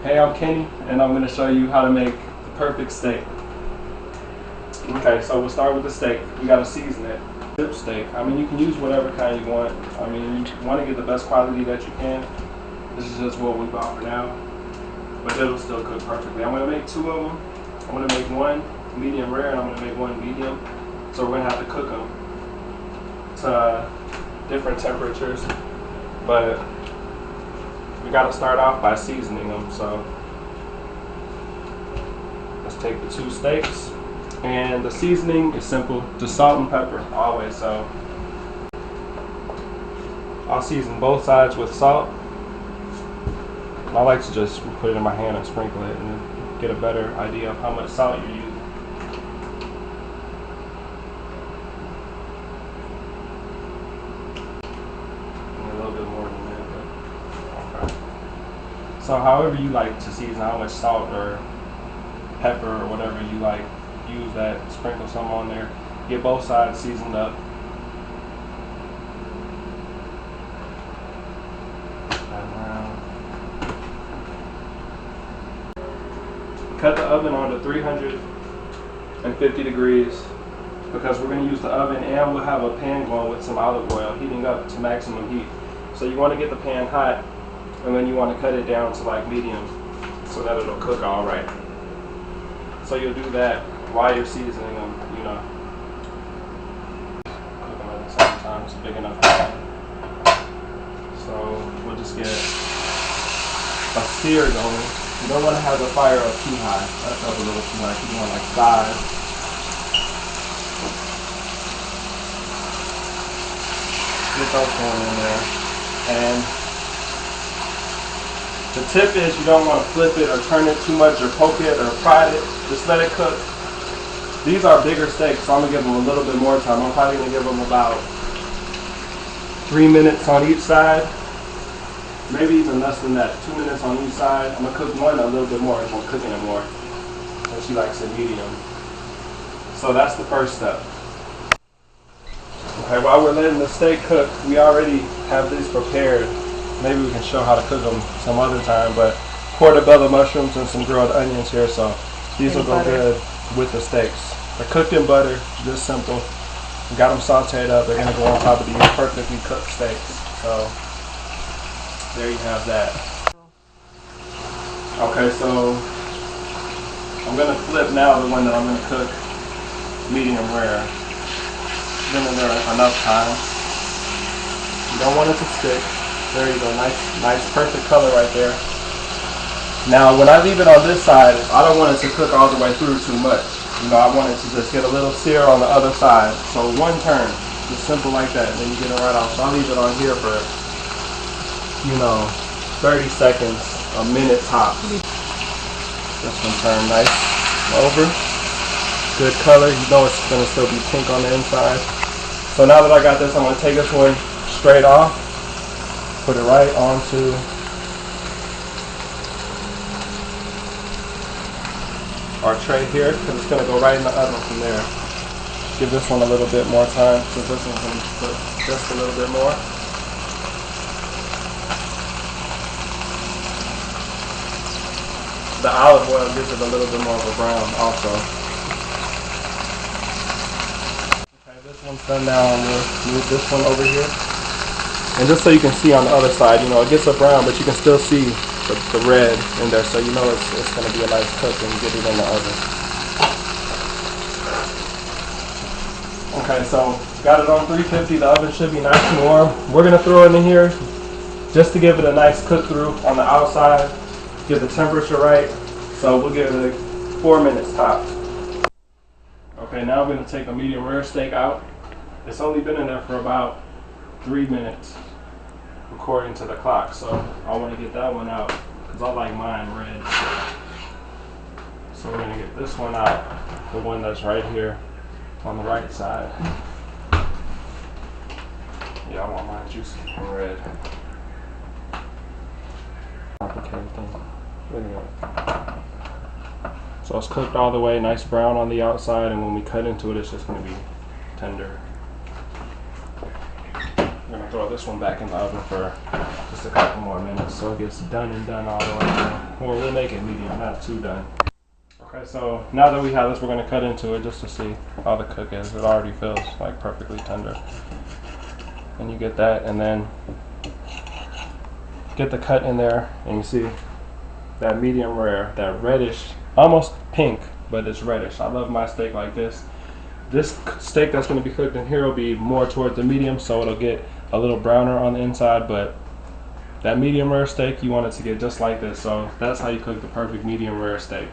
Hey, I'm Kenny, and I'm going to show you how to make the perfect steak. Okay, so we'll start with the steak. We got to season it. Strip steak. I mean, you can use whatever kind you want. I mean, you want to get the best quality that you can. This is just what we bought for now, but it'll still cook perfectly. I'm going to make two of them. I'm going to make one medium rare, and I'm going to make one medium. So we're going to have to cook them to different temperatures, but we got to start off by seasoning them. So let's take the two steaks, and the seasoning is simple, just salt and pepper always. So I'll season both sides with salt. I like to just put it in my hand and sprinkle it and get a better idea of how much salt you're using. So however you like to season, how much salt or pepper or whatever you like, use that, sprinkle some on there. Get both sides seasoned up. Cut the oven on to 350 degrees because we're going to use the oven, and we'll have a pan going with some olive oil heating up to maximum heat. So you want to get the pan hot, and then you want to cut it down to like medium so that it'll cook all right. So you'll do that while you're seasoning them, you know. Cook them at the same time. It's big enough pan. So we'll just get a sear going. You don't want to have the fire up too high. That's up a little too high. You want like 5. Get those going in there. And the tip is you don't want to flip it or turn it too much or poke it or pry it. Just let it cook. These are bigger steaks, so I'm going to give them a little bit more time. I'm probably going to give them about 3 minutes on each side. Maybe even less than that. 2 minutes on each side. I'm going to cook one a little bit more if I'm cooking it more. So she likes it medium. So that's the first step. Okay, while we're letting the steak cook, we already have these prepared. Maybe we can show how to cook them some other time, but portobello mushrooms and some grilled onions here, so these will go good with the steaks. They're cooked in butter, just simple. We got them sauteed up. They're gonna go on top of these perfectly cooked steaks. So there you have that. Okay, so I'm gonna flip now the one that I'm gonna cook medium rare. Give it enough time. You don't want it to stick. There you go, nice perfect color right there. Now when I leave it on this side, I don't want it to cook all the way through too much. You know, I want it to just get a little sear on the other side. So one turn, just simple like that, and then you get it right off. So I'll leave it on here for, 30 seconds, a minute tops. This one turned nice over. Good color, you know it's gonna still be pink on the inside. So now that I got this, I'm gonna take this one straight off. Put it right onto our tray here, because it's going to go right in the oven from there. Give this one a little bit more time, because this one's going to cook just a little bit more. The olive oil gives it a little bit more of a brown also. Okay, this one's done now, and we'll move this one over here. And just so you can see on the other side, it gets a brown, but you can still see the red in there, so you know it's going to be a nice cook when you get it in the oven. Okay, so got it on 350. The oven should be nice and warm. We're going to throw it in here just to give it a nice cook through on the outside, get the temperature right. So we'll give it 4 minutes tops. Okay, now I'm going to take a medium rare steak out. It's only been in there for about 3 minutes according to the clock, so I want to get that one out because I like mine red. So we're going to get this one out, the one that's right here on the right side. Yeah, I want mine juicy and red. Complicated thing. Look at that. So it's cooked all the way, nice brown on the outside, and when we cut into it, it's just going to be tender. I'm going to throw this one back in the oven for just a couple more minutes so it gets done and done all the way. Or we'll make it medium, not too done. Okay, so now that we have this, we're going to cut into it just to see how the cook is. It already feels like perfectly tender. And you get that, and then get the cut in there, and you see that medium rare, that reddish, almost pink, but it's reddish. I love my steak like this. This steak that's going to be cooked in here will be more towards the medium, so it'll get a little browner on the inside, but that medium rare steak, you want it to get just like this. So that's how you cook the perfect medium rare steak.